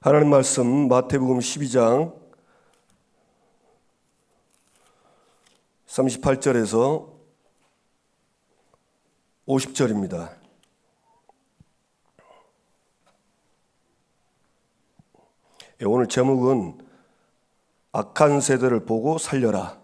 하나님 말씀 마태복음 12장 38절에서 50절입니다. 오늘 제목은 악한 세대를 보고 살려라.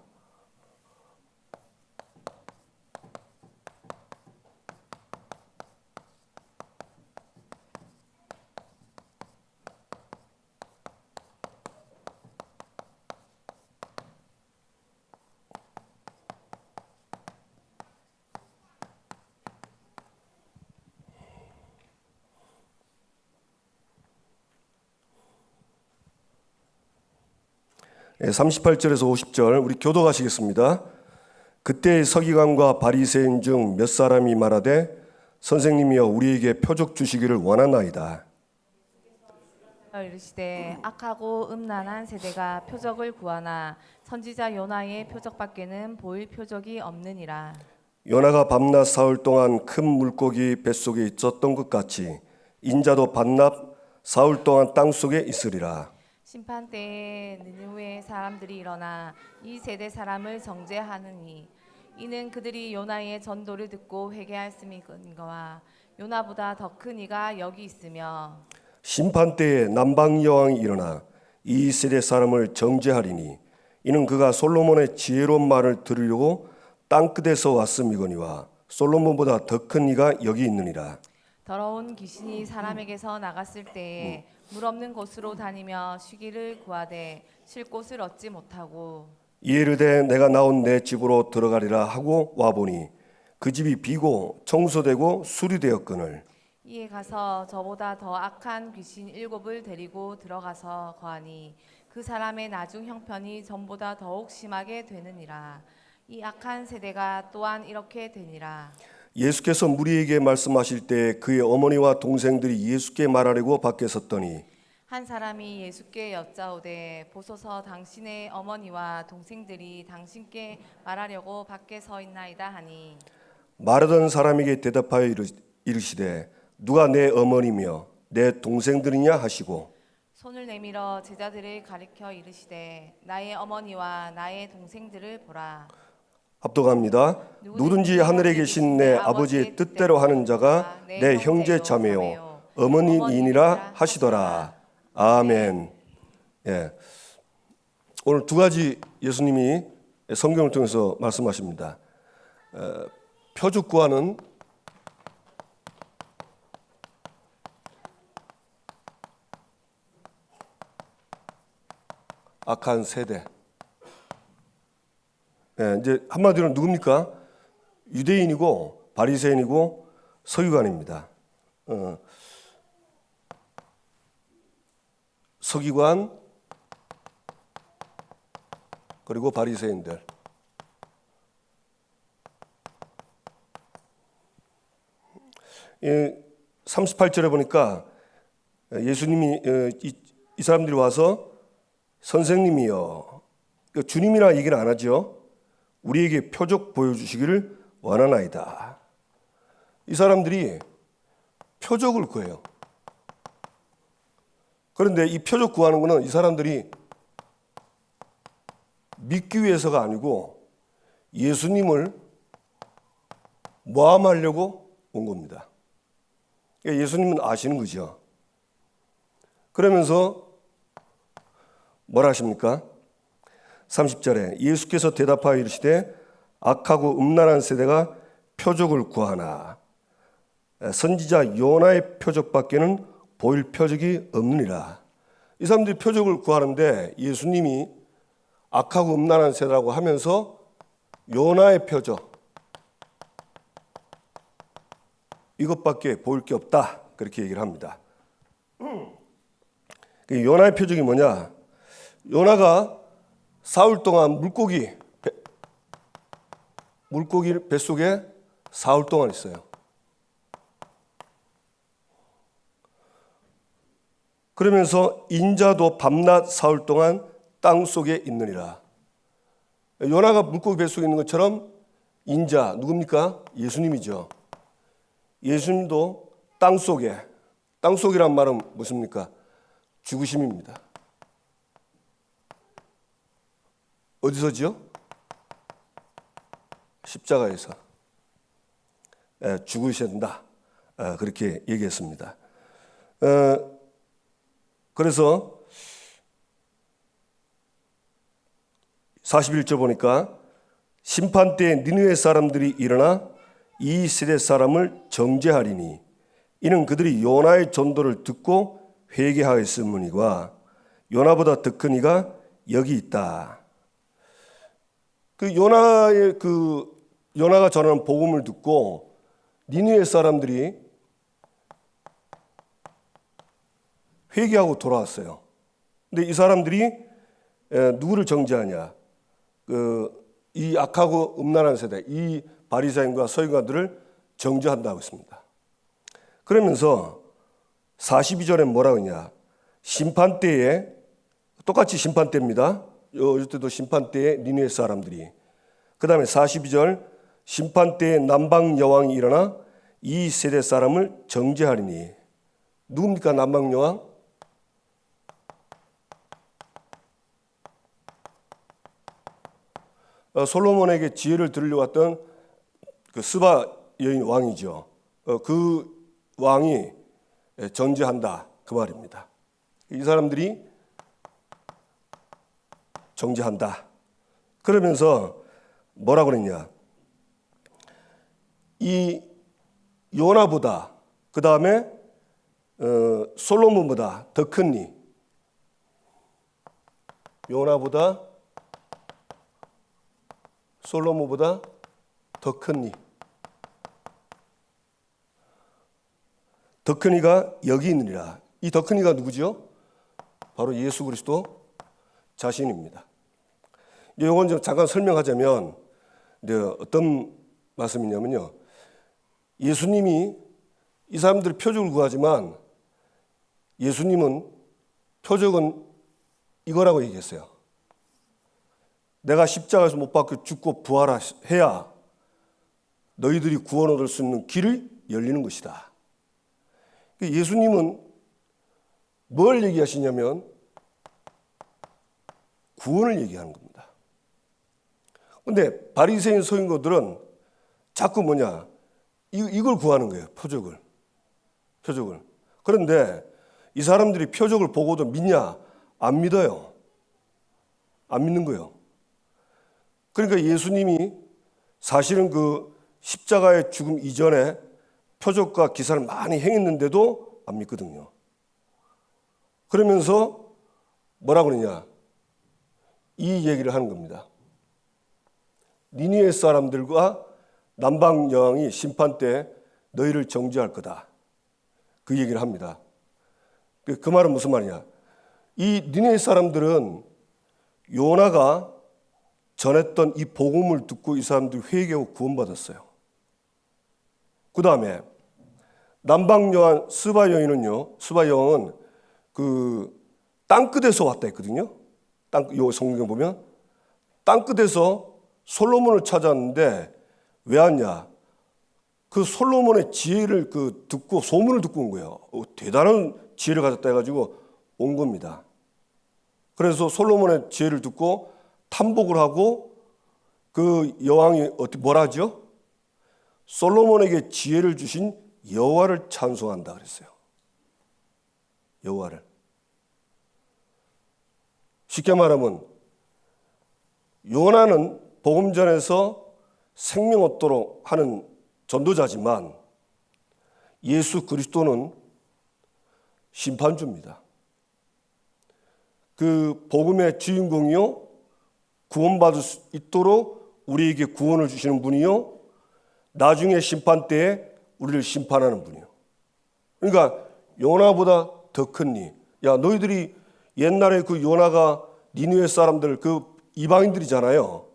예, 38절에서 50절 우리 교독하시겠습니다. 그때 서기관과 바리새인 중 몇 사람이 말하되 선생님이여 우리에게 표적 주시기를 원하나이다. 이르시되 악하고 음란한 세대가 표적을 구하나 선지자 요나의 표적밖에는 보일 표적이 없느니라. 요나가 밤낮 사흘 동안 큰 물고기 뱃속에 있었던 것 같이 인자도 밤낮 사흘 동안 땅속에 있으리라. 심판 때에 느느웨 사람들이 일어나 이 세대 사람을 정죄하느니 이는 그들이 요나의 전도를 듣고 회개하였음이거니와 요나보다 더 큰 이가 여기 있으며 심판 때에 남방 여왕이 일어나 이 세대 사람을 정죄하리니 이는 그가 솔로몬의 지혜로운 말을 들으려고 땅끝에서 왔음이거니와 솔로몬보다 더 큰 이가 여기 있느니라. 더러운 귀신이 사람에게서 나갔을 때에 물 없는 곳으로 다니며 쉬기를 구하되 쉴 곳을 얻지 못하고 이르되 내가 나온 내 집으로 들어가리라 하고 와보니 그 집이 비고 청소되고 수리되었거늘 이에 가서 저보다 더 악한 귀신 7을 데리고 들어가서 거하니 그 사람의 나중 형편이 전보다 더욱 심하게 되느니라. 이 악한 세대가 또한 이렇게 되니라. 예수께서 무리에게 말씀하실 때 그의 어머니와 동생들이 예수께 말하려고 밖에 섰더니 한 사람이 예수께 여짜오되 보소서 당신의 어머니와 동생들이 당신께 말하려고 밖에 서 있나이다 하니 말하던 사람에게 대답하여 이르시되 누가 내 어머니며 내 동생들이냐 하시고 손을 내밀어 제자들을 가리켜 이르시되 나의 어머니와 나의 동생들을 보라. 합독합니다. 누구든지 하늘에 계신 내 아버지의 뜻대로 하는 자가 내 형제 자매요 어머니이니라 하시더라. 아멘. 예. 오늘 두 가지 예수님이 성경을 통해서 말씀하십니다. 표적 구하는 악한 세대. 예, 이제 한마디로 누굽니까? 유대인이고 바리새인이고 서기관입니다. 서기관 그리고 바리새인들. 이 38절에 보니까 예수님이 이 사람들이 와서 선생님이여, 주님이라 얘기를 안 하죠. 우리에게 표적 보여주시기를 원하나이다. 이 사람들이 표적을 구해요. 그런데 이 표적 구하는 것은 이 사람들이 믿기 위해서가 아니고 예수님을 모함하려고 온 겁니다. 예수님은 아시는 거죠. 그러면서 뭐라 하십니까? 30절에 예수께서 대답하여 이르시되 악하고 음란한 세대가 표적을 구하나 선지자 요나의 표적밖에는 보일 표적이 없느니라. 이 사람들이 표적을 구하는데 예수님이 악하고 음란한 세대라고 하면서 요나의 표적 이것밖에 보일 게 없다 그렇게 얘기를 합니다. 요나의 표적이 뭐냐? 요나가 사흘 동안 물고기 뱃속에 사흘 동안 있어요. 그러면서 인자도 밤낮 사흘 동안 땅 속에 있느니라. 요나가 물고기 뱃속에 있는 것처럼 인자 누굽니까? 예수님이죠. 예수님도 땅속이란 말은 무엇입니까? 죽으심입니다. 어디서지요? 십자가에서 죽으신다. 그렇게 얘기했습니다. 그래서 41절 보니까 심판 때에 니느웨 사람들이 일어나 이 세대 사람을 정죄하리니 이는 그들이 요나의 전도를 듣고 회개하였음이니와 요나보다 더 큰 이가 여기 있다. 요나가 전하는 복음을 듣고 니느웨 사람들이 회개하고 돌아왔어요. 근데 이 사람들이 누구를 정죄하냐? 이 악하고 음란한 세대, 이 바리새인과 서기관들을 정죄한다고 했습니다. 그러면서 42절에 뭐라고 하냐? 심판 때에, 똑같이 심판 때입니다. 이때도 심판 때에 니느웨 사람들이. 그 다음에 42절, 심판 때에 남방 여왕이 일어나 이 세대 사람을 정죄하리니. 누굽니까 남방 여왕? 솔로몬에게 지혜를 들으려 왔던 그 스바 여인 왕이죠. 그 왕이 정죄한다 그 말입니다. 이 사람들이 정죄한다. 그러면서 뭐라고 그랬냐? 이 요나보다 그 다음에 솔로몬보다 더 큰 이, 요나보다 솔로몬보다 더 큰 이, 더 큰 이가 여기 있느니라. 이 더 큰 이가 누구죠? 바로 예수 그리스도 자신입니다. 이건 좀 잠깐 설명하자면 어떤 말씀이냐면요. 예수님이 이 사람들이 표적을 구하지만 예수님은 표적은 이거라고 얘기했어요. 내가 십자가에서 못 박혀 죽고 부활해야 너희들이 구원 얻을 수 있는 길이 열리는 것이다. 예수님은 뭘 얘기하시냐면 구원을 얘기하는 겁니다. 그런데 바리새인 서기관들은 자꾸 뭐냐? 이걸 구하는 거예요. 표적을. 그런데 이 사람들이 표적을 보고도 믿냐? 안 믿어요. 안 믿는 거예요. 그러니까 예수님이 사실은 그 십자가의 죽음 이전에 표적과 기사를 많이 행했는데도 안 믿거든요. 그러면서 뭐라고 그러냐? 이 얘기를 하는 겁니다. 니느웨 사람들과 남방 여왕이 심판 때 너희를 정죄할 거다. 그 얘기를 합니다. 그 말은 무슨 말이냐? 이 니느웨 사람들은 요나가 전했던 이 복음을 듣고 이 사람들이 회개하고 구원받았어요. 그 다음에 남방 여왕 스바 여인은요, 스바 여왕은 그 땅끝에서 왔다 했거든요. 요 성경 보면 땅끝에서 솔로몬을 찾았는데 왜 왔냐? 그 솔로몬의 지혜를 듣고 소문을 듣고 온 거예요. 대단한 지혜를 가졌다 해가지고 온 겁니다. 그래서 솔로몬의 지혜를 듣고 탐복을 하고 그 여왕이 뭐라 하죠? 솔로몬에게 지혜를 주신 여호와를 찬송한다 그랬어요. 여호와를. 쉽게 말하면 요나는 복음 전에서 생명 얻도록 하는 전도자지만 예수 그리스도는 심판주입니다. 그 복음의 주인공이요, 구원받을 수 있도록 우리에게 구원을 주시는 분이요, 나중에 심판 때에 우리를 심판하는 분이요. 그러니까 요나보다 더 큰 이. 야, 너희들이 옛날에 그 요나가 니느웨 사람들 그 이방인들이잖아요.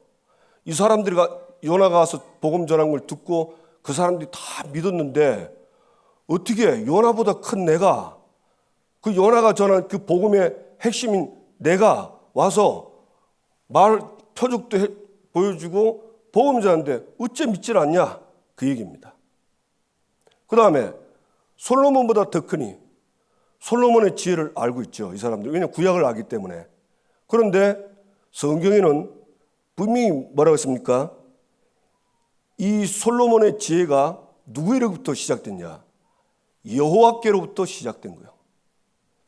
이 사람들이 요나가 와서 복음 전한 걸 듣고 그 사람들이 다 믿었는데 어떻게 요나보다 큰 내가, 그 요나가 전한 그 복음의 핵심인 내가 와서 표적도 보여주고 복음 전하는데 어째 믿질 않냐? 그 얘기입니다. 그 다음에 솔로몬보다 더 크니, 솔로몬의 지혜를 알고 있죠. 이 사람들. 왜냐하면 구약을 알기 때문에. 그런데 성경에는 분명히 뭐라고 했습니까? 이 솔로몬의 지혜가 누구에게부터 시작됐냐? 여호와께로부터 시작된 거예요.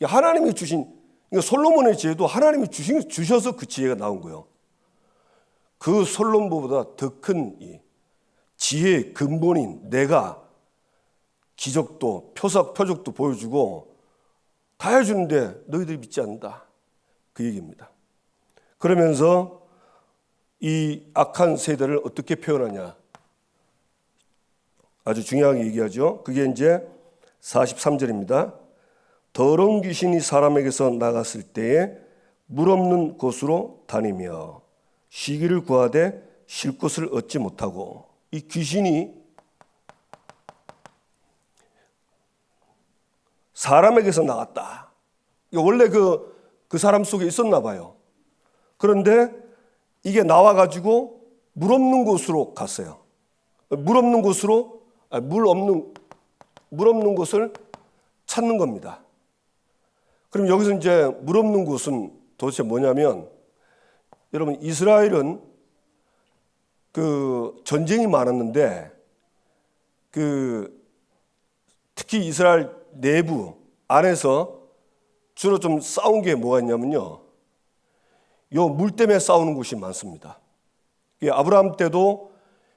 하나님이 주신, 그러니까 솔로몬의 지혜도 하나님이 주셔서 그 지혜가 나온 거예요. 그 솔로몬보다 더 큰 지혜의 근본인 내가 기적도 표적도 보여주고 다 해주는데 너희들이 믿지 않는다. 그 얘기입니다. 그러면서 이 악한 세대를 어떻게 표현하냐? 아주 중요하게 얘기하죠. 그게 이제 43절입니다. 더러운 귀신이 사람에게서 나갔을 때에 물 없는 곳으로 다니며 쉬기를 구하되 쉴 곳을 얻지 못하고, 이 귀신이 사람에게서 나갔다. 원래 그 사람 속에 있었나 봐요. 그런데 이게 나와가지고 물 없는 곳으로 갔어요. 물 없는 곳을 찾는 겁니다. 그럼 여기서 이제 물 없는 곳은 도대체 뭐냐면, 여러분 이스라엘은 그 전쟁이 많았는데 특히 이스라엘 내부 안에서 주로 좀 싸운 게 뭐가 있냐면요, 요 물 때문에 싸우는 곳이 많습니다. 아브라함 때도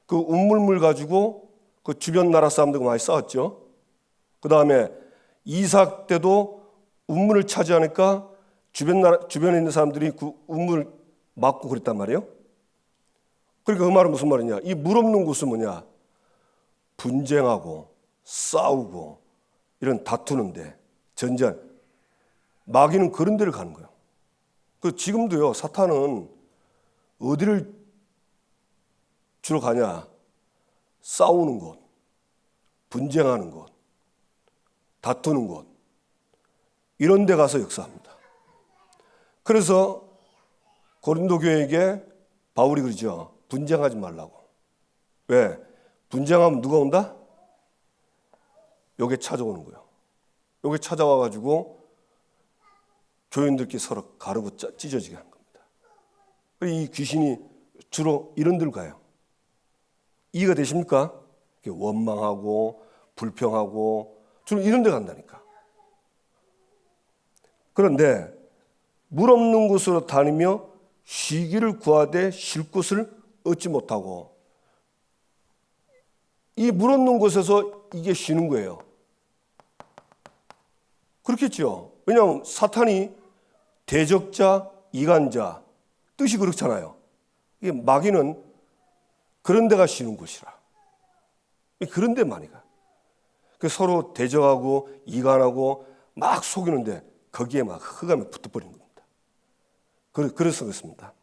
그 운물물 가지고 그 주변 나라 사람들과 많이 싸웠죠. 그 다음에 이삭 때도 운물을 차지하니까 주변에 있는 사람들이 그 운물을 막고 그랬단 말이에요. 그러니까 그 말은 무슨 말이냐? 이 물 없는 곳은 뭐냐? 분쟁하고 싸우고 이런 다투는데, 전쟁, 마귀는 그런 데를 가는 거예요. 그 지금도요, 사탄은 어디를 주로 가냐? 싸우는 곳, 분쟁하는 곳, 다투는 곳, 이런 데 가서 역사합니다. 그래서 고린도 교회에게 바울이 그러죠. 분쟁하지 말라고. 왜? 분쟁하면 누가 온다? 요게 찾아오는 거예요. 요게 찾아와가지고 교인들끼리 서로 가르고 찢어지게 하는 겁니다. 이 귀신이 주로 이런 데로 가요. 이해가 되십니까? 원망하고 불평하고 주로 이런 데 간다니까. 그런데 물 없는 곳으로 다니며 쉬기를 구하되 쉴 곳을 얻지 못하고, 이 물 없는 곳에서 이게 쉬는 거예요. 그렇겠죠. 왜냐하면 사탄이 대적자, 이간자, 뜻이 그렇잖아요. 이게 마귀는 그런 데가 쉬는 곳이라. 그런 데 많이 가. 서로 대적하고 이간하고 막 속이는데 거기에 막 흑암에 붙어버린 겁니다. 그래서 그렇습니다.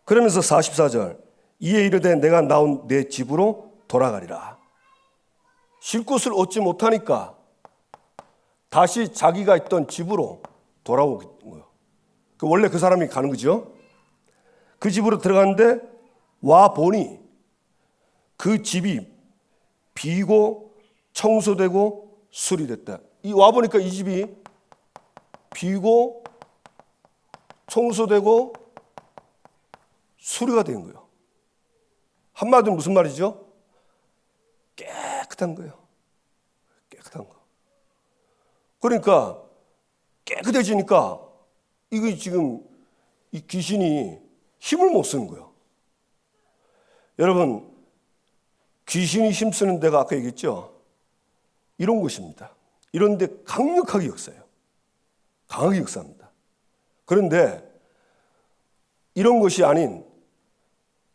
그러면서 44절, 이에 이르되 내가 나온 내 집으로 돌아가리라. 쉴 곳을 얻지 못하니까 다시 자기가 있던 집으로 돌아오는 거예요. 원래 그 사람이 가는 거죠. 그 집으로 들어갔는데 와 보니 그 집이 비고 청소되고 수리됐다. 와 보니까 이 집이 비고 청소되고 수리가 된 거예요. 한마디로 무슨 말이죠? 깨끗한 거예요. 깨끗한 거. 그러니까 깨끗해지니까 이거 지금 이 귀신이 힘을 못 쓰는 거예요. 여러분, 귀신이 힘쓰는 데가 아까 얘기했죠? 이런 곳입니다. 이런 데 강력하게 역사해요. 강하게 역사합니다. 그런데 이런 것이 아닌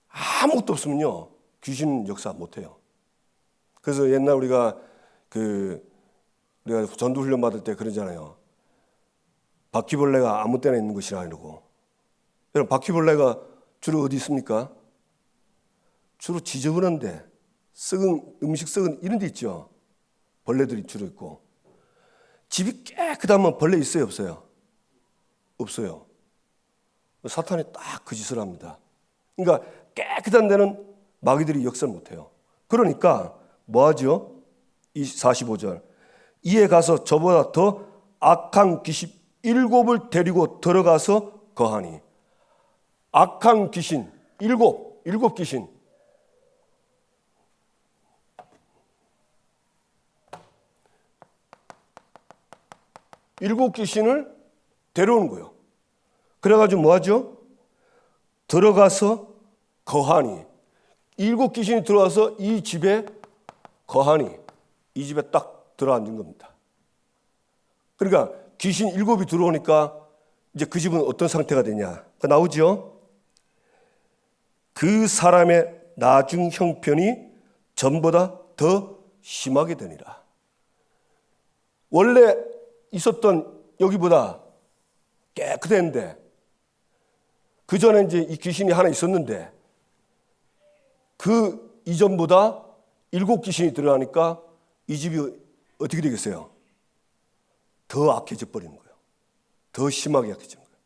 아무것도 없으면요, 귀신 역사 못해요. 그래서 옛날 우리가 전도 훈련 받을 때 그러잖아요. 바퀴벌레가 아무 때나 있는 것이라 이러고. 여러분, 바퀴벌레가 주로 어디 있습니까? 주로 지저분한데, 음식 썩은 이런 데 있죠. 벌레들이 주로 있고. 집이 깨끗하면 벌레 있어요, 없어요? 없어요. 사탄이 딱 그 짓을 합니다. 그러니까 깨끗한 데는 마귀들이 역사를 못해요. 그러니까 뭐 하죠? 이 45절, 이에 가서 저보다 더 악한 귀신 7을 데리고 들어가서 거하니. 악한 귀신 7 귀신. 일곱 귀신을 데려오는 거예요. 그래가지고 뭐하죠? 들어가서 거하니. 7 귀신이 들어와서 이 집에 거하니. 이 집에 딱 들어앉은 겁니다. 그러니까 귀신 7이 들어오니까 이제 그 집은 어떤 상태가 되냐? 나오죠? 그 사람의 나중 형편이 전보다 더 심하게 되니라. 원래 있었던 여기보다 깨끗했는데, 그 전에 이제 이 귀신이 하나 있었는데, 그 이전보다 7 귀신이 들어가니까 이 집이 어떻게 되겠어요? 더 악해져 버리는 거예요. 더 심하게 악해지는 거예요.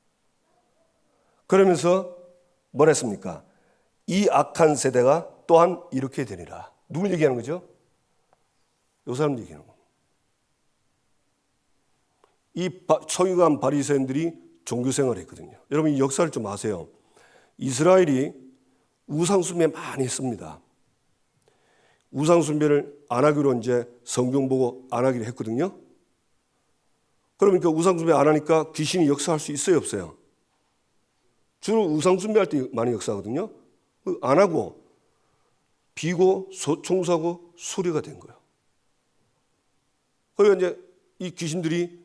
그러면서 뭘 했습니까? 이 악한 세대가 또한 이렇게 되리라. 누굴 얘기하는 거죠? 이 사람 얘기하는 거예요. 이 서기관 바리새인들이 종교생활을 했거든요. 여러분 이 역사를 좀 아세요. 이스라엘이 우상숭배 많이 했습니다. 우상숭배를 안 하기로 이제 성경 보고 안 하기로 했거든요. 그러니까 우상숭배 안 하니까 귀신이 역사할 수 있어요, 없어요? 주로 우상숭배할 때 많이 역사하거든요. 안 하고 비고 청소하고 수리가 된 거예요. 그러니까 이제 이 귀신들이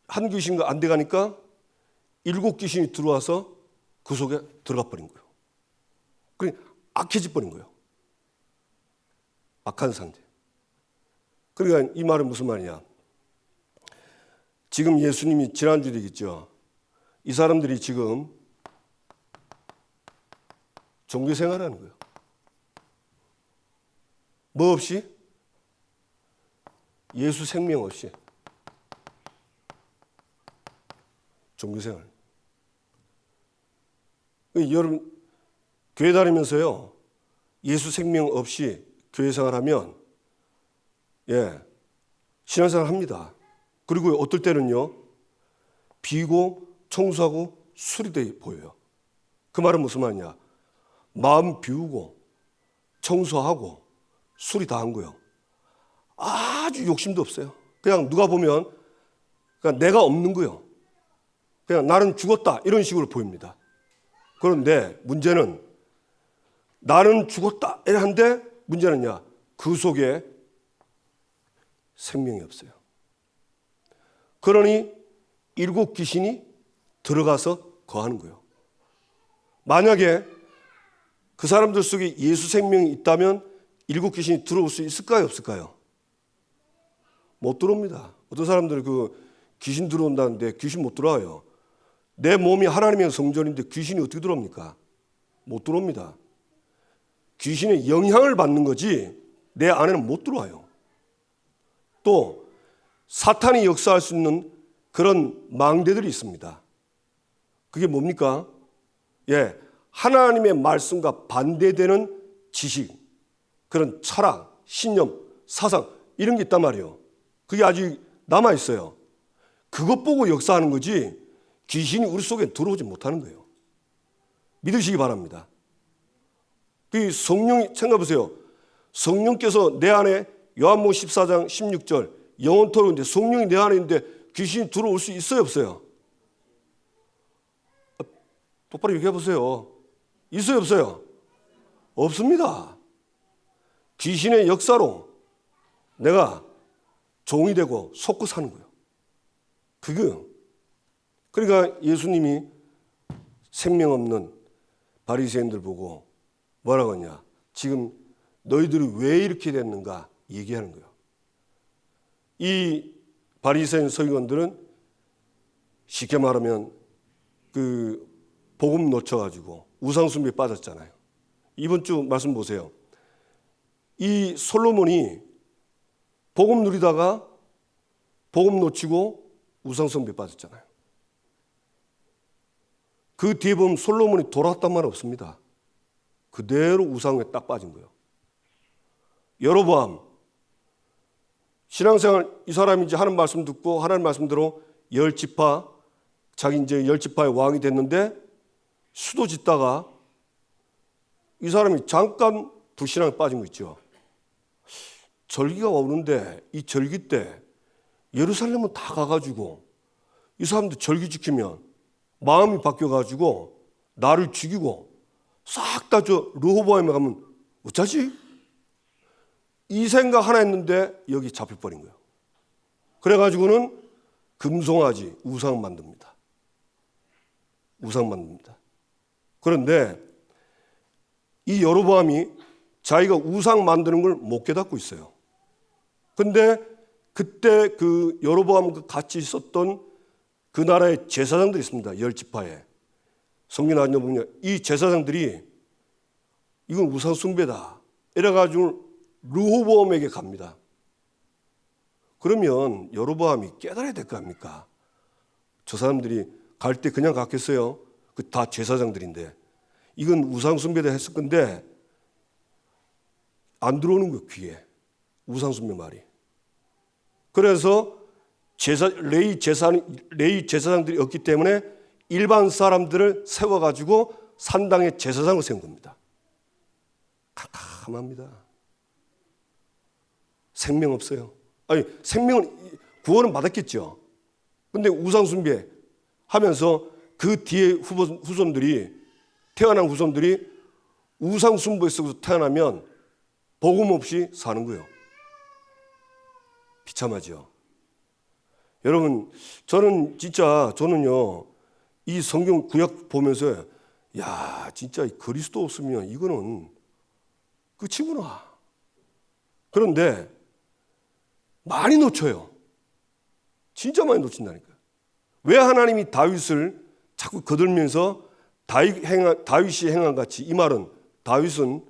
한 귀신과 안 돼가니까 7 귀신이 들어와서 그 속에 들어가 버린 거예요. 그러니까 악해져 버린 거예요. 악한 상태. 그러니까 이 말은 무슨 말이냐? 지금 예수님이 지난주에 얘기했죠. 이 사람들이 지금 종교 생활하는 거예요. 뭐 없이? 예수 생명 없이. 종교 생활. 여러분 교회 다니면서요. 예수 생명 없이 교회 생활하면 신앙생활 합니다. 그리고 어떨 때는요. 비고 청소하고 수리돼 보여요. 그 말은 무슨 말이냐? 마음 비우고 청소하고 수리 다 한 거예요. 아주 욕심도 없어요. 그냥 누가 보면 그냥 내가 없는 거예요. 그냥 나는 죽었다 이런 식으로 보입니다. 그런데 문제는 나는 죽었다 이런데 문제는요. 그 속에 생명이 없어요. 그러니 7 귀신이 들어가서 거하는 거예요. 만약에 그 사람들 속에 예수 생명이 있다면 7 귀신이 들어올 수 있을까요? 없을까요? 못 들어옵니다. 어떤 사람들은 그 귀신 들어온다는데 귀신 못 들어와요. 내 몸이 하나님의 성전인데 귀신이 어떻게 들어옵니까? 못 들어옵니다. 귀신의 영향을 받는 거지 내 안에는 못 들어와요. 또 사탄이 역사할 수 있는 그런 망대들이 있습니다. 그게 뭡니까? 하나님의 말씀과 반대되는 지식, 그런 철학, 신념, 사상 이런 게 있단 말이에요. 그게 아직 남아있어요. 그것 보고 역사하는 거지 귀신이 우리 속에 들어오지 못하는 거예요. 믿으시기 바랍니다. 그 성령이 생각해 보세요. 성령께서 내 안에 요한복음 14장 16절 영원토록 있는데 성령이 내 안에 있는데 귀신이 들어올 수 있어요, 없어요? 똑바로 얘기해 보세요. 있어요, 없어요? 없습니다. 귀신의 역사로 내가 종이 되고 속고 사는 거예요. 그러니까 예수님이 생명 없는 바리새인들 보고 뭐라고 하냐? 지금 너희들이 왜 이렇게 됐는가 얘기하는 거예요. 이 바리새인 서기관들은 쉽게 말하면 그 복음 놓쳐가지고 우상숭배에 빠졌잖아요. 이번 주 말씀 보세요. 이 솔로몬이 복음 누리다가 복음 놓치고 우상숭배에 빠졌잖아요. 그 뒤에 보면 솔로몬이 돌아왔단 말 없습니다. 그대로 우상에 딱 빠진 거예요. 여로보암 신앙생활 이 사람이 이제 하는 말씀 듣고 하나님 말씀대로 열 지파 자기 이제 열 지파의 왕이 됐는데 수도 짓다가 이 사람이 잠깐 불신앙에 빠진 거 있죠. 절기가 오는데 이 절기 때 예루살렘은 다 가가지고 이 사람들 절기 지키면 마음이 바뀌어가지고 나를 죽이고 싹 다 저 르호보암에 가면 어쩌지? 이 생각 하나 했는데 여기 잡혀버린 거예요. 그래가지고는 금송아지 우상 만듭니다. 우상 만듭니다. 그런데 이 여로보암이 자기가 우상 만드는 걸 못 깨닫고 있어요. 근데 그때 그 여로보암과 같이 있었던 그 나라의 제사장들이 있습니다. 열 지파에. 성경 나중에 보면 이 제사장들이 이건 우상 숭배다. 이래가지고 르호보암에게 갑니다. 그러면 여로보암이 깨달아야 될 거 아닙니까? 저 사람들이 갈 때 그냥 갔겠어요? 그 다 제사장들인데 이건 우상 숭배다 했을 건데 안 들어오는 거예요, 귀에. 우상 숭배 말이. 그래서 레위 제사장들이 없기 때문에 일반 사람들을 세워가지고 산당에 제사장을 세운 겁니다. 캄캄합니다. 생명 없어요. 아니 생명은 구원은 받았겠죠. 근데 우상 숭배 하면서 그 뒤에 후손들이 태어난 후손들이 우상 숭배 속에서 태어나면 복음 없이 사는 거예요. 비참하죠. 여러분 저는요 이 성경 구약 보면서 야 진짜 그리스도 없으면 이거는 끝이구나. 그런데 많이 놓쳐요. 진짜 많이 놓친다니까요. 왜 하나님이 다윗을 자꾸 거들면서 다윗이 행한 같이 이 말은 다윗은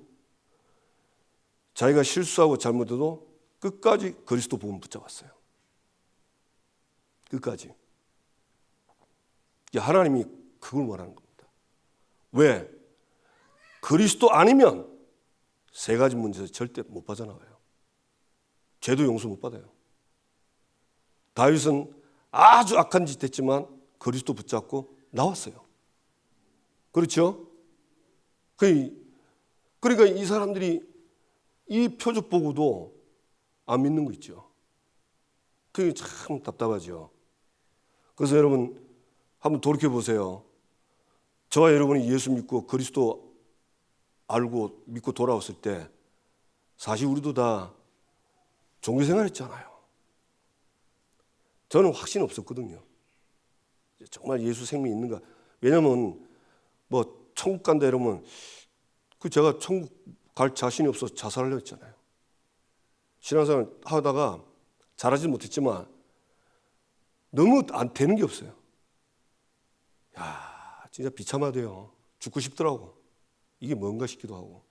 자기가 실수하고 잘못해도 끝까지 그리스도 복음 붙잡았어요. 끝까지. 하나님이 그걸 원하는 겁니다. 왜? 그리스도 아니면 세 가지 문제에서 절대 못 빠져나와요. 죄도 용서 못 받아요. 다윗은 아주 악한 짓 했지만 그리스도 붙잡고 나왔어요. 그렇죠? 그러니까 이 사람들이 이 표적 보고도 안 믿는 거 있죠. 그게 참 답답하죠. 그래서 여러분 한번 돌이켜 보세요. 저와 여러분이 예수 믿고 그리스도 알고 믿고 돌아왔을 때 사실 우리도 다 종교생활 했잖아요. 저는 확신 없었거든요. 정말 예수 생명이 있는가. 왜냐면 뭐 천국 간다 이러면 제가 천국 갈 자신이 없어서 자살하려고 했잖아요. 신앙생활 하다가 잘하지 못했지만 너무 안 되는 게 없어요. 야, 진짜 비참하대요. 죽고 싶더라고. 이게 뭔가 싶기도 하고.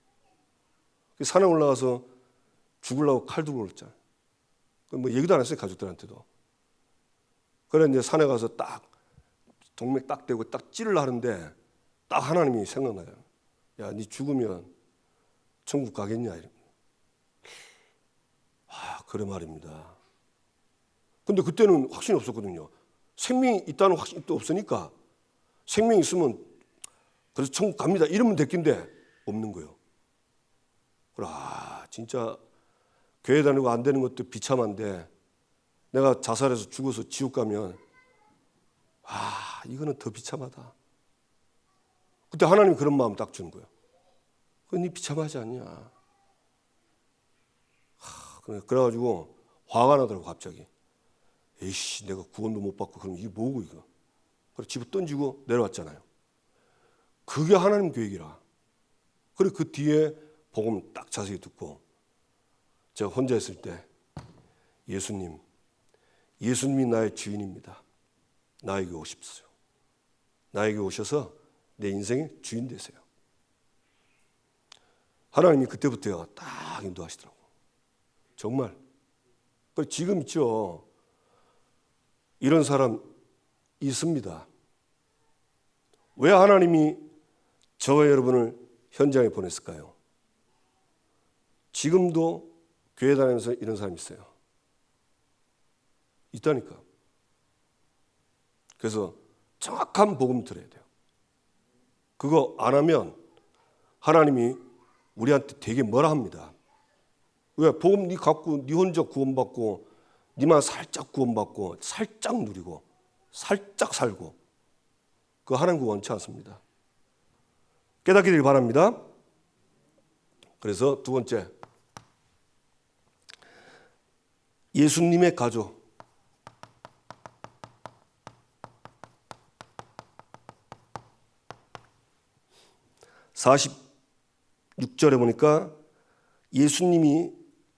산에 올라가서 죽으려고 칼 들고 그랬잖아요. 뭐 얘기도 안 했어요, 가족들한테도. 그래 이제 산에 가서 딱 동맥 딱 대고 딱 찌르려 하는데 딱 하나님이 생각나요. 야, 네 죽으면 천국 가겠냐? 그래 말입니다. 근데 그때는 확신이 없었거든요. 생명이 있다는 확신이 또 없으니까 생명이 있으면 그래서 천국 갑니다. 이러면 됐긴데 없는 거예요. 그래, 진짜 교회 다니고 안 되는 것도 비참한데 내가 자살해서 죽어서 지옥 가면 이거는 더 비참하다. 그때 하나님이 그런 마음 딱 주는 거예요. 네 비참하지 않냐. 그래가지고 화가 나더라고 갑자기. 에이씨 내가 구원도 못 받고 그럼 이게 뭐고 이거. 그래서 집어 던지고 내려왔잖아요. 그게 하나님 계획이라. 그리고 그 뒤에 복음 딱 자세히 듣고 제가 혼자 있을 때 예수님이 나의 주인입니다. 나에게 오십시오. 나에게 오셔서 내 인생의 주인 되세요. 하나님이 그때부터요 딱 인도하시더라고. 정말. 지금 있죠. 이런 사람 있습니다. 왜 하나님이 저와 여러분을 현장에 보냈을까요? 지금도 교회 다니면서 이런 사람이 있어요. 있다니까. 그래서 정확한 복음 들어야 돼요. 그거 안 하면 하나님이 우리한테 되게 뭐라 합니다. 왜? 복음 네 갖고 네 혼자 구원받고 네만 살짝 구원받고 살짝 누리고 살짝 살고 그거 하나님 원치 않습니다. 깨닫기를 바랍니다. 그래서 두 번째, 예수님의 가족. 46절에 보니까 예수님이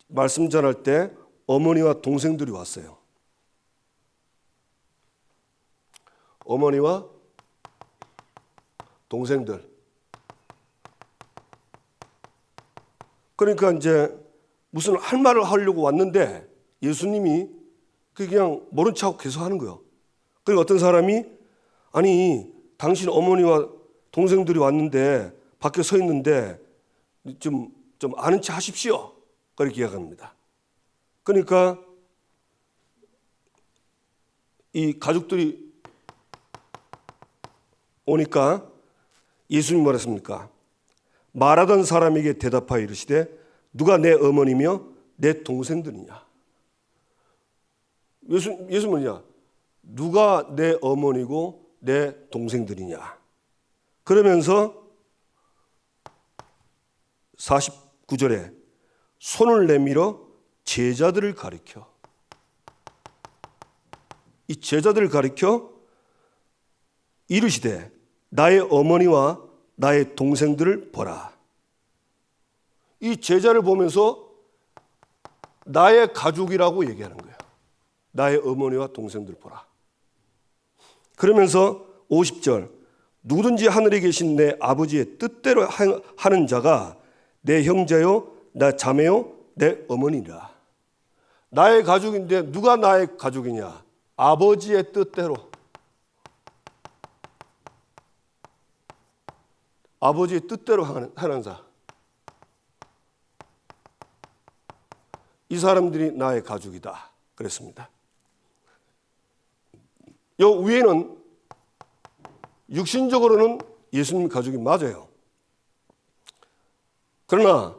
말씀 전할 때 어머니와 동생들이 왔어요. 어머니와 동생들. 그러니까 이제 무슨 할 말을 하려고 왔는데 예수님이 그냥 모른 척하고 계속 하는 거예요. 그리고 어떤 사람이 아니 당신 어머니와 동생들이 왔는데 밖에 서 있는데 좀 아는 체 하십시오. 그렇게 이야기합니다. 그러니까 이 가족들이 오니까 예수님이 뭐라 했습니까? 말하던 사람에게 대답하여 이르시되 누가 내 어머니며 내 동생들이냐? 예수 뭐냐? 누가 내 어머니고 내 동생들이냐? 그러면서 49절에 손을 내밀어 제자들을 가리켜 이 제자들을 가리켜 이르시되 나의 어머니와 나의 동생들을 보라. 이 제자를 보면서 나의 가족이라고 얘기하는 거예요. 나의 어머니와 동생들 보라. 그러면서 50절 누구든지 하늘에 계신 내 아버지의 뜻대로 하는 자가 내 형제요 나 자매요 내 어머니라. 나의 가족인데 누가 나의 가족이냐? 아버지의 뜻대로. 아버지의 뜻대로 하는 자. 이 사람들이 나의 가족이다. 그랬습니다. 요 위에는 육신적으로는 예수님 가족이 맞아요. 그러나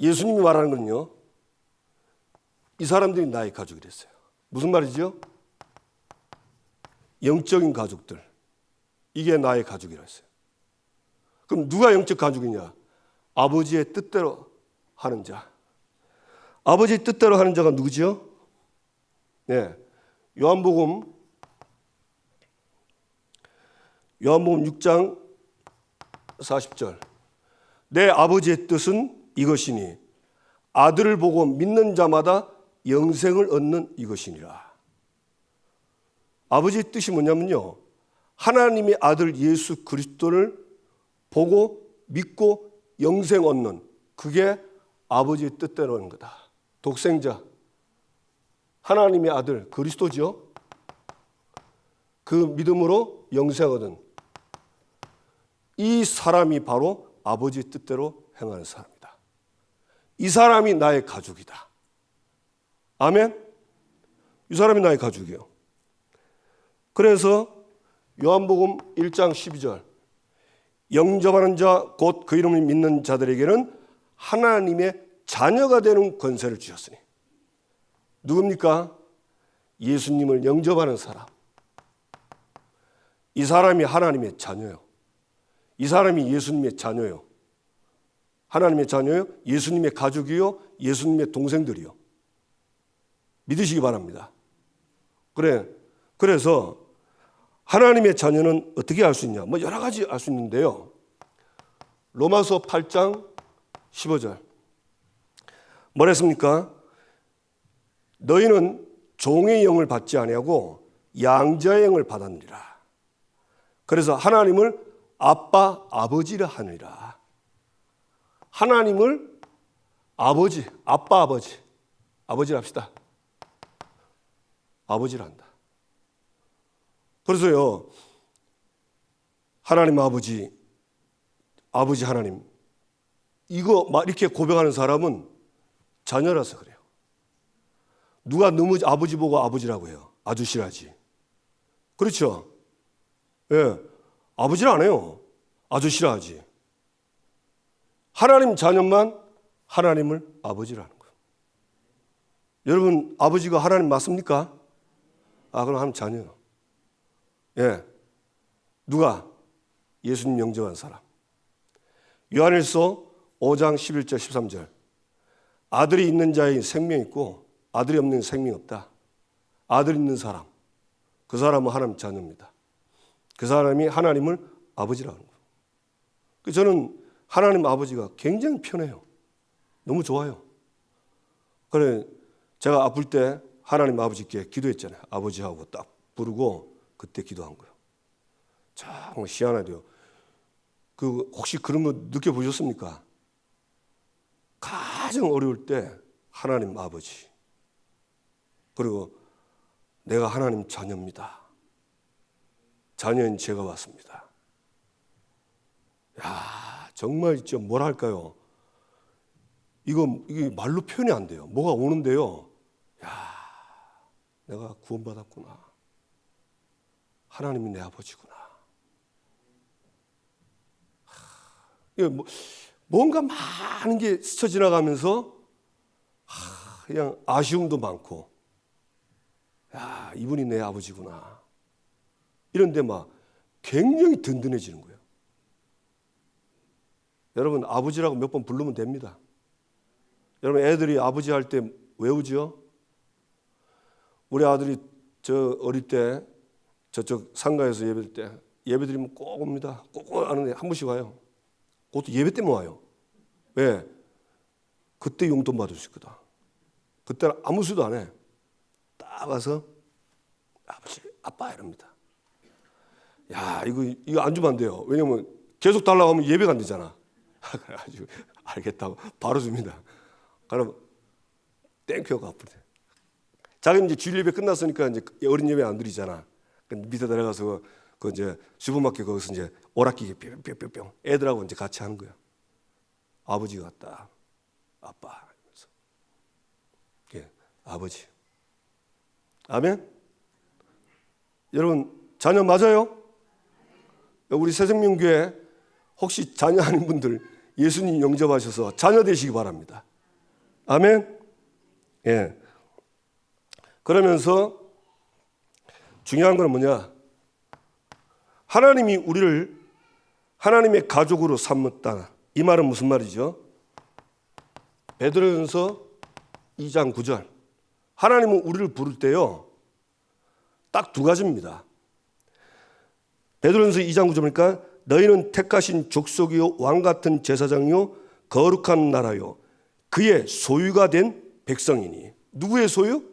예수님이 말하는 건요. 이 사람들이 나의 가족이랬어요. 무슨 말이죠? 영적인 가족들. 이게 나의 가족이라 했어요. 그럼 누가 영적 가족이냐? 아버지의 뜻대로 하는 자. 아버지의 뜻대로 하는 자가 누구죠? 네. 요한복음 6장 40절. 내 아버지의 뜻은 이것이니 아들을 보고 믿는 자마다 영생을 얻는 이것이니라. 아버지의 뜻이 뭐냐면요. 하나님의 아들 예수 그리스도를 보고 믿고 영생 얻는 그게 아버지의 뜻대로 하는 거다. 독생자. 하나님의 아들 그리스도죠. 그 믿음으로 영생 얻은 이 사람이 바로 아버지의 뜻대로 행하는 사람이다. 이 사람이 나의 가족이다. 아멘? 이 사람이 나의 가족이에요. 그래서 요한복음 1장 12절 영접하는 자 곧 그 이름을 믿는 자들에게는 하나님의 자녀가 되는 권세를 주셨으니 누굽니까? 예수님을 영접하는 사람. 이 사람이 하나님의 자녀예요. 이 사람이 예수님의 자녀예요. 하나님의 자녀예요. 예수님의 가족이요. 예수님의 동생들이요. 믿으시기 바랍니다. 그래서 하나님의 자녀는 어떻게 알 수 있냐? 뭐 여러 가지 알 수 있는데요. 로마서 8장 15절. 뭐랬습니까? 너희는 종의 영을 받지 아니하고 양자의 영을 받았느니라. 그래서 하나님을 아빠, 아버지라 하느니라. 하나님을 아버지, 아빠, 아버지라 합시다. 아버지라 한다. 그래서요, 하나님 아버지 하나님, 이거 막 이렇게 고백하는 사람은 자녀라서 그래요. 누가 너무 아버지 보고 아버지라고 해요? 아저씨라지. 그렇죠? 예, 아버지라 안 해요. 아저씨라 하지. 하나님 자녀만 하나님을 아버지라는 거예요. 여러분, 아버지가 하나님 맞습니까? 그럼 하나님 자녀요. 예, 누가? 예수님 영접한 사람. 요한일서 5장 11절 13절. 아들이 있는 자의 생명이 있고 아들이 없는 생명이 없다. 아들 있는 사람, 그 사람은 하나님 자녀입니다. 그 사람이 하나님을 아버지라는 거예요. 저는 하나님 아버지가 굉장히 편해요. 너무 좋아요. 그래, 제가 아플 때 하나님 아버지께 기도했잖아요. 아버지하고 딱 부르고 그때 기도한 거예요. 정말 희한하대요. 혹시 그런 거 느껴보셨습니까? 가장 어려울 때 하나님 아버지, 그리고 내가 하나님 자녀입니다. 자녀인 제가 왔습니다. 야, 정말 좀 뭐랄까요? 이게 말로 표현이 안 돼요. 뭐가 오는데요. 야, 내가 구원받았구나. 하나님이 내 아버지구나. 뭔가 많은 게 스쳐 지나가면서 그냥 아쉬움도 많고, 야, 이분이 내 아버지구나. 이런데 막 굉장히 든든해지는 거예요. 여러분, 아버지라고 몇 번 부르면 됩니다. 여러분, 애들이 아버지 할 때 외우죠? 우리 아들이 저 어릴 때 저쪽 상가에서 예배드릴 때 예배드리면 꼭 옵니다. 꼭 하는데 한 번씩 와요. 그것도 예배 때문에 와요. 왜? 그때 용돈 받을 수 있거든. 그때는 아무 수도 안 해. 딱 와서 아버지, 아빠 이럽니다. 야, 이거 안 주면 안 돼요. 왜냐면 계속 달라고 하면 예배가 안 되잖아. 그래가지고 알겠다고 바로 줍니다. 그럼 땡큐가 아프대. 자기는 이제 주일 예배 끝났으니까 이제 어린 예배 안 드리잖아. 밑에 내려가서 그 이제 슈퍼마켓 거기서 이제 오락기계 뿅뿅뿅뿅 애들하고 이제 같이 하는 거야. 아버지가 왔다. 아빠 이러면서. 예, 아버지. 아멘. 여러분, 자녀 맞아요? 우리 새생명교회 혹시 자녀 아닌 분들 예수님 영접하셔서 자녀 되시기 바랍니다. 아멘. 예. 그러면서 중요한 건 뭐냐? 하나님이 우리를 하나님의 가족으로 삼았다. 이 말은 무슨 말이죠? 베드로전서 2장 9절. 하나님은 우리를 부를 때요, 딱 두 가지입니다. 베드로전서 2장 9절이니까 너희는 택하신 족속이요 왕 같은 제사장이요 거룩한 나라요 그의 소유가 된 백성이니. 누구의 소유?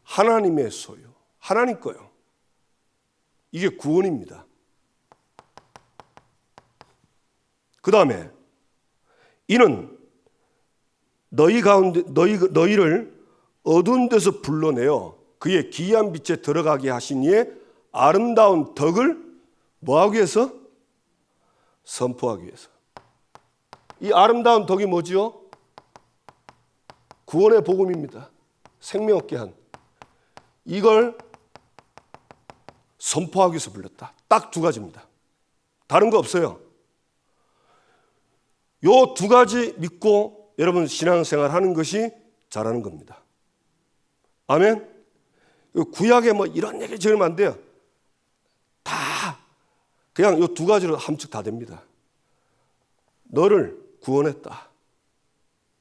하나님의 소유. 하나님 거요. 이게 구원입니다. 그 다음에 이는 너희 가운데 너희를 어두운 데서 불러내어 그의 기이한 빛에 들어가게 하신 이의 아름다운 덕을 뭐하기 위해서? 선포하기 위해서. 이 아름다운 덕이 뭐지요? 구원의 복음입니다. 생명 얻게 한. 이걸 선포하기 위해서 불렀다. 딱 두 가지입니다. 다른 거 없어요. 요 두 가지 믿고 여러분 신앙생활 하는 것이 잘하는 겁니다. 아멘. 구약에 뭐 이런 얘기 적으면 안 돼요. 다 그냥 요 두 가지로 함축 다 됩니다. 너를 구원했다.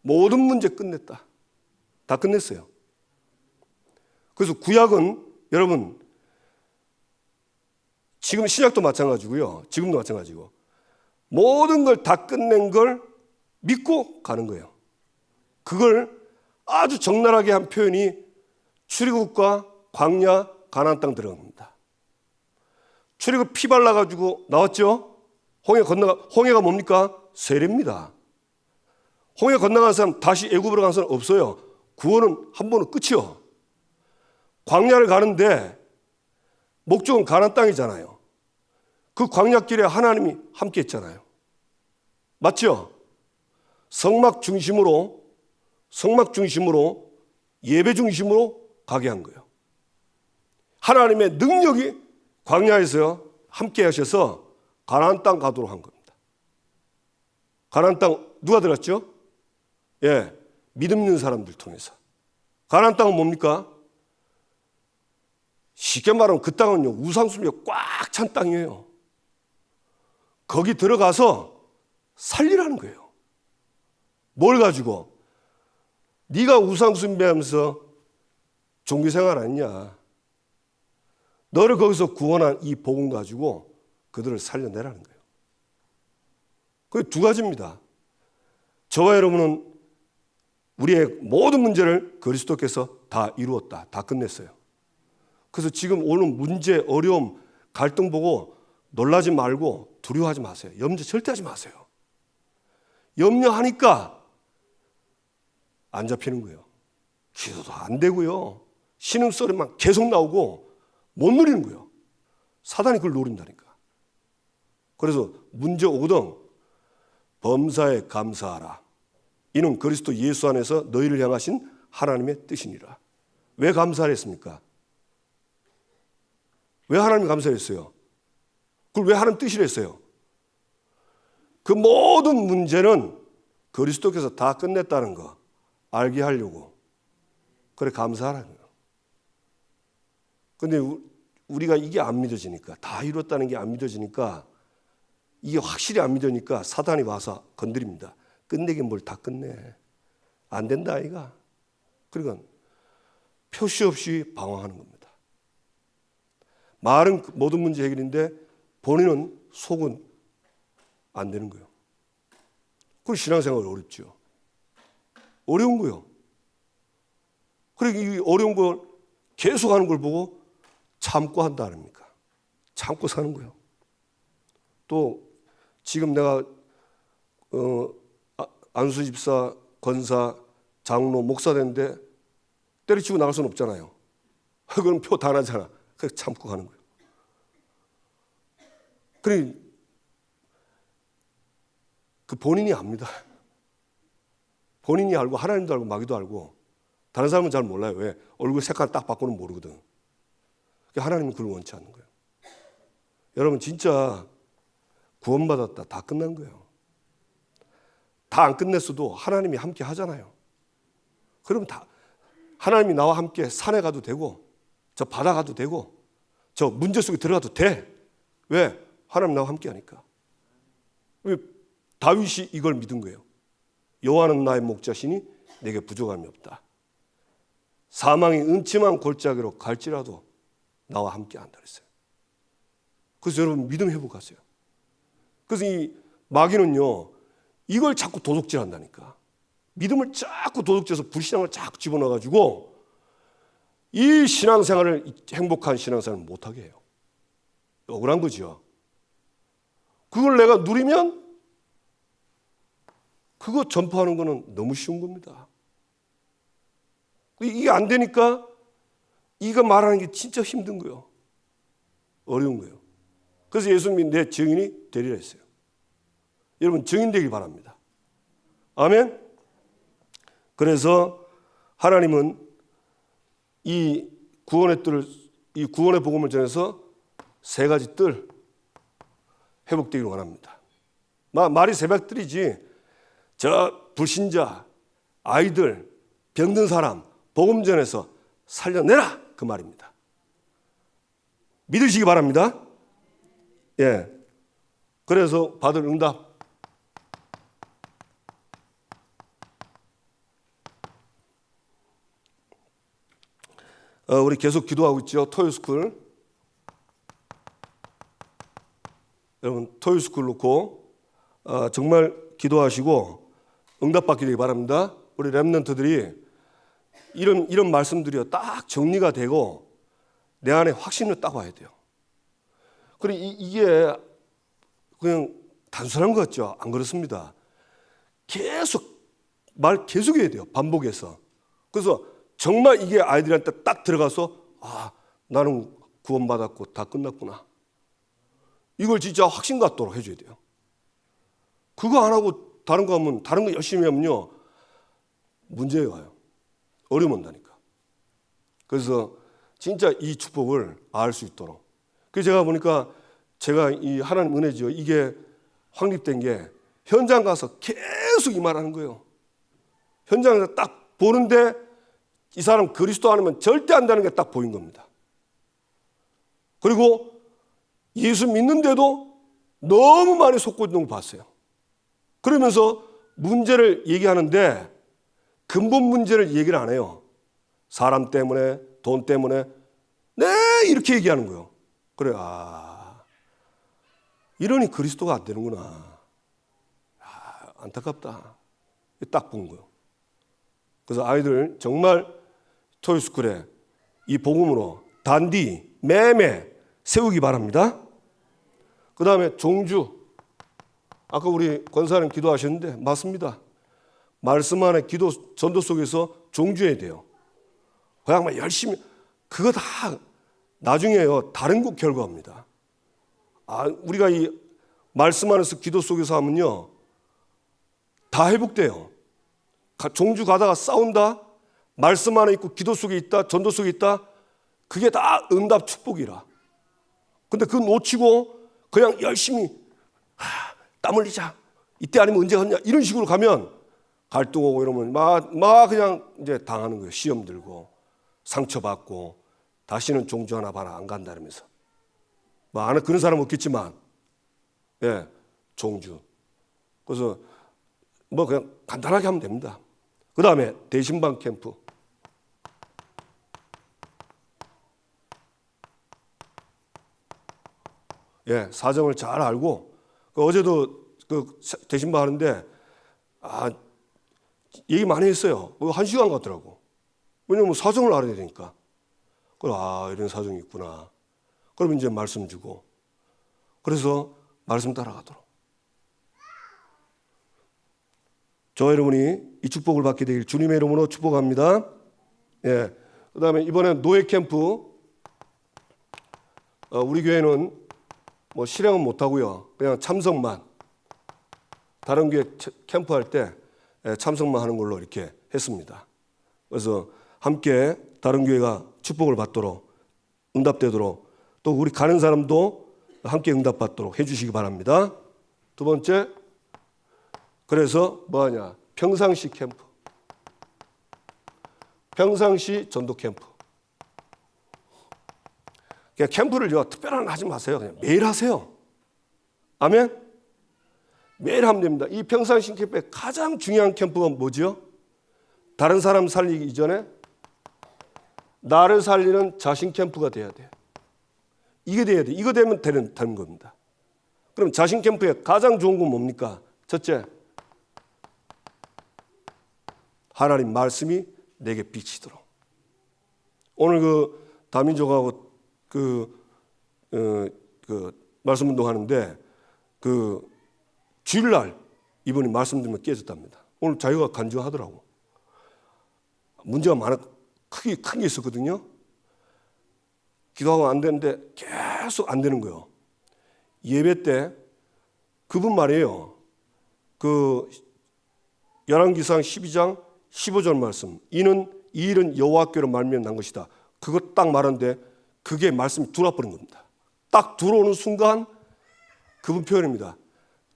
모든 문제 끝냈다. 다 끝냈어요. 그래서 구약은 여러분 지금 신약도 마찬가지고요. 지금도 마찬가지고 모든 걸 다 끝낸 걸 믿고 가는 거예요. 그걸 아주 적나라하게 한 표현이 출애굽과 광야 가나안 땅 들어갑니다. 출애굽 피 발라가지고 나왔죠. 홍해가 뭡니까? 세례입니다. 홍해 건너간 사람 다시 애굽으로 간 사람 없어요. 구원은 한 번은 끝이요. 광야를 가는데 목적은 가나안 땅이잖아요. 그 광야길에 하나님이 함께 했잖아요. 맞죠? 성막 중심으로 예배 중심으로 가게 한 거예요. 하나님의 능력이 광야에서 함께 하셔서 가나안 땅 가도록 한 겁니다. 가나안 땅 누가 들었죠? 예, 믿음 있는 사람들 통해서. 가나안 땅은 뭡니까? 쉽게 말하면 그 땅은요, 우상숭배가 꽉 찬 땅이에요. 거기 들어가서 살리라는 거예요. 뭘 가지고? 네가 우상숭배하면서 종교생활 아니냐? 너를 거기서 구원한 이 복음 가지고 그들을 살려내라는 거예요. 그게 두 가지입니다. 저와 여러분은 우리의 모든 문제를 그리스도께서 다 이루었다. 다 끝냈어요. 그래서 지금 오는 문제, 어려움, 갈등 보고 놀라지 말고 두려워하지 마세요. 염려 절대 하지 마세요. 염려하니까 안 잡히는 거예요. 기도도 안 되고요. 신음소리만 계속 나오고 못 누리는 거예요. 사단이 그걸 노린다니까. 그래서 문제 오거든 범사에 감사하라. 이는 그리스도 예수 안에서 너희를 향하신 하나님의 뜻이니라. 왜 감사를 했습니까? 왜 하나님 감사를 했어요? 그걸 왜 하나님 뜻이라 했어요? 그 모든 문제는 그리스도께서 다 끝냈다는 거 알게 하려고. 그래 감사하라는 거예요. 근데 우리가 이게 안 믿어지니까, 다 이뤘다는 게 안 믿어지니까, 이게 확실히 안 믿으니까 사단이 와서 건드립니다. 끝내긴 뭘 다 끝내. 안 된다 아이가. 그러니까 표시 없이 방황하는 겁니다. 말은 모든 문제 해결인데 본인은 속은 안 되는 거예요. 그리고 신앙생활 어렵죠. 어려운 거예요. 그러니까 이 어려운 걸 계속 하는 걸 보고 참고 한다 아닙니까? 참고 사는 거예요. 또 지금 내가 안수 집사, 권사, 장로, 목사 됐는데 때려치고 나갈 수는 없잖아요. 그건 표 다 나잖아. 그래서 참고 가는 거예요. 그러니 그 본인이 압니다. 본인이 알고 하나님도 알고 마귀도 알고 다른 사람은 잘 몰라요. 왜? 얼굴 색깔 딱 바꾸는 모르거든. 하나님은 그걸 원치 않는 거예요. 여러분 진짜 구원받았다. 다 끝난 거예요. 다 안 끝냈어도 하나님이 함께 하잖아요. 그러면 다 하나님이 나와 함께 산에 가도 되고 저 바다 가도 되고 저 문제 속에 들어가도 돼. 왜? 하나님 나와 함께 하니까. 왜? 다윗이 이걸 믿은 거예요. 여호와는 나의 목자시니 내게 부족함이 없다. 사망이 음침한 골짜기로 갈지라도 나와 함께 한다 그랬어요. 그래서 여러분 믿음 회복하세요. 그래서 이 마귀는요 이걸 자꾸 도둑질한다니까. 믿음을 자꾸 도둑질해서 불신앙을 자꾸 집어넣어가지고 이 신앙생활을 행복한 신앙생활을 못하게 해요. 억울한 거죠. 그걸 내가 누리면 그거 전파하는 거는 너무 쉬운 겁니다. 이게 안 되니까 이거 말하는 게 진짜 힘든 거예요. 어려운 거예요. 그래서 예수님이 내 증인이 되리라 했어요. 여러분 증인 되길 바랍니다. 아멘. 그래서 하나님은 이 구원의 뜰을, 이 구원의 복음을 전해서 세 가지 뜰 회복되기를 원합니다. 말이 새벽뜰이지 저 불신자, 아이들, 병든 사람 복음 전해서 살려내라 그 말입니다. 믿으시기 바랍니다. 예. 그래서 받을 응답. 우리 계속 기도하고 있죠. 토요스쿨. 여러분 토요스쿨 놓고 정말 기도하시고 응답받기 되기 바랍니다. 우리 렘넌트들이 이런 말씀들이 딱 정리가 되고 내 안에 확신을 딱 와야 돼요. 그리고 이게 그냥 단순한 것 같죠? 안 그렇습니다. 계속 말 계속 해야 돼요. 반복해서. 그래서 정말 이게 아이들한테 딱 들어가서 나는 구원받았고 다 끝났구나. 이걸 진짜 확신 갖도록 해줘야 돼요. 그거 안 하고 다른 거 하면 다른 거 열심히 하면요 문제가 와요. 어려움 온다니까. 그래서 진짜 이 축복을 알 수 있도록. 그래서 제가 보니까 제가 이 하나님 은혜죠. 이게 확립된 게 현장 가서 계속 이 말하는 거예요. 현장에서 딱 보는데 이 사람 그리스도 아니면 절대 안 되는 게 딱 보인 겁니다. 그리고 예수 믿는데도 너무 많이 속고 있는 걸 봤어요. 그러면서 문제를 얘기하는데 근본 문제를 얘기를 안 해요. 사람 때문에, 돈 때문에, 네, 이렇게 얘기하는 거예요. 그래, 이러니 그리스도가 안 되는구나. 안타깝다. 딱 본 거예요. 그래서 아이들 정말 토요스쿨에 이 복음으로 단디, 매매 세우기 바랍니다. 그 다음에 종주. 아까 우리 권사님 기도하셨는데 맞습니다. 말씀 안에 기도, 전도 속에서 종주해야 돼요. 그냥 막 열심히, 그거 다 나중에요. 다른 것 결과입니다. 우리가 이 말씀 안에서 기도 속에서 하면요. 다 회복돼요. 종주 가다가 싸운다. 말씀 안에 있고 기도 속에 있다. 전도 속에 있다. 그게 다 응답 축복이라. 근데 그거 놓치고 그냥 열심히 땀 흘리자. 이때 아니면 언제 하냐. 이런 식으로 가면 갈등 오고 이러면 막 그냥 이제 당하는 거예요. 시험 들고 상처받고 다시는 종주 하나 봐라 안 간다 이러면서. 아는 그런 사람 없겠지만 예, 종주. 그래서 그냥 간단하게 하면 됩니다. 그 다음에 대신방 캠프. 예, 사정을 잘 알고 어제도 그 대신방 하는데 얘기 많이 했어요. 1시간 같더라고. 왜냐면 사정을 알아야 되니까. 그래, 이런 사정이 있구나. 그러면 이제 말씀 주고. 그래서 말씀 따라가도록. 저 여러분이 이 축복을 받게 되길 주님의 이름으로 축복합니다. 예. 그 다음에 이번에 노예 캠프. 우리 교회는 실행은 못하고요. 그냥 참석만. 다른 교회 캠프할 때 참석만 하는 걸로 이렇게 했습니다. 그래서 함께 다른 교회가 축복을 받도록 응답되도록 또 우리 가는 사람도 함께 응답받도록 해주시기 바랍니다. 두 번째, 그래서 뭐하냐? 평상시 캠프. 평상시 전도 캠프. 그냥 캠프를요, 특별한 하지 마세요. 그냥 매일 하세요. 아멘? 매일 하면 됩니다. 이 평상시 캠프의 가장 중요한 캠프가 뭐죠? 다른 사람 살리기 이전에 나를 살리는 자신 캠프가 돼야 돼. 이게 돼야 돼. 이거 되면 되는 겁니다. 그럼 자신 캠프의 가장 좋은 건 뭡니까? 첫째, 하나님 말씀이 내게 비치도록. 오늘 다민족하고 말씀 운동하는데 주일날 이분이 말씀 들으면 깨졌답니다. 오늘 자기가 간증하더라고. 문제가 큰 게 있었거든요. 기도하고 안 되는데 계속 안 되는 거예요. 예배 때 그분 말이에요. 열왕기상 12장 15절 말씀. 이 일은 여호와께로 말미암아 난 것이다. 그거 딱 말하는데 그게 말씀이 들어와 버린 겁니다. 딱 들어오는 순간 그분 표현입니다.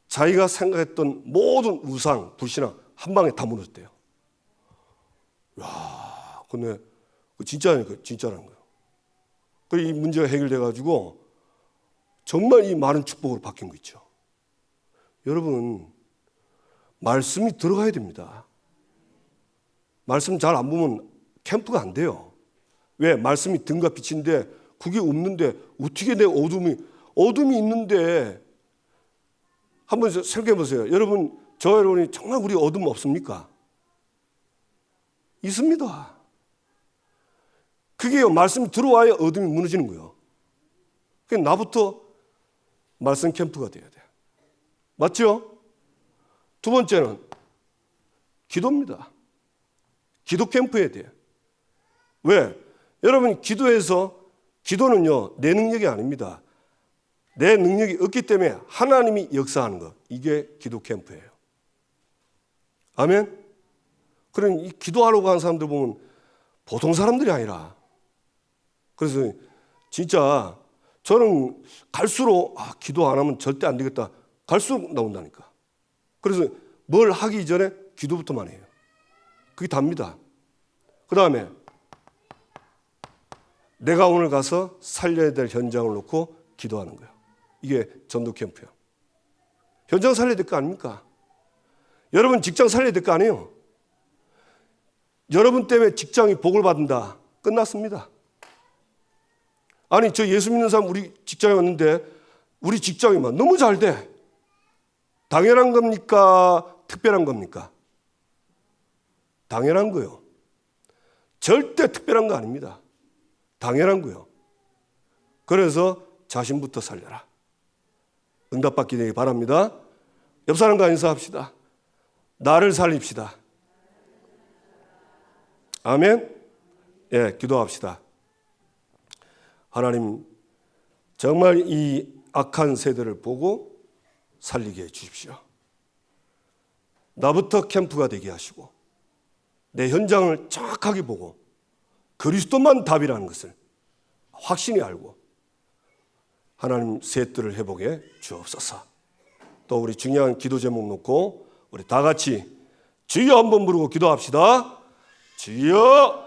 자기가 생각했던 모든 우상, 불신앙 한 방에 다 무너졌대요. 야, 근데 진짜라는 거예요. 이 문제가 해결돼가지고 정말 이 많은 축복으로 바뀐 거 있죠. 여러분, 말씀이 들어가야 됩니다. 말씀 잘 안 보면 캠프가 안 돼요. 왜? 말씀이 등과 빛인데 그게 없는데 어떻게 내 어둠이 있는데 한번 생각해 보세요. 여러분, 여러분이 정말 우리 어둠 없습니까? 있습니다. 그게요, 말씀이 들어와야 어둠이 무너지는 거예요. 그러니까 나부터 말씀 캠프가 돼야 돼. 맞죠? 두 번째는 기도입니다. 기도 캠프해야 돼요. 왜? 여러분, 기도는요, 내 능력이 아닙니다. 내 능력이 없기 때문에 하나님이 역사하는 것. 이게 기도 캠프예요. 아멘? 그럼 이 기도하려고 하는 사람들 보면 보통 사람들이 아니라 그래서 진짜 저는 갈수록 기도 안 하면 절대 안 되겠다. 갈수록 나온다니까. 그래서 뭘 하기 전에 기도부터만 해요. 그게 답니다. 그 다음에 내가 오늘 가서 살려야 될 현장을 놓고 기도하는 거예요. 이게 전도 캠프예요. 현장 살려야 될 거 아닙니까? 여러분 직장 살려야 될 거 아니에요? 여러분 때문에 직장이 복을 받는다. 끝났습니다. 아니 저 예수 믿는 사람 우리 직장에 왔는데 우리 직장이 막 너무 잘 돼. 당연한 겁니까? 특별한 겁니까? 당연한 거요. 절대 특별한 거 아닙니다. 당연한 거요. 그래서 자신부터 살려라. 응답받기 되기 바랍니다. 옆 사람과 인사합시다. 나를 살립시다. 아멘. 예, 기도합시다. 하나님, 정말 이 악한 세대를 보고 살리게 해 주십시오. 나부터 캠프가 되게 하시고 내 현장을 정확하게 보고 그리스도만 답이라는 것을 확신히 알고 하나님 새 뜰을 회복해 주옵소서. 또 우리 중요한 기도 제목 놓고 우리 다 같이 주여 한번 부르고 기도합시다. 주여.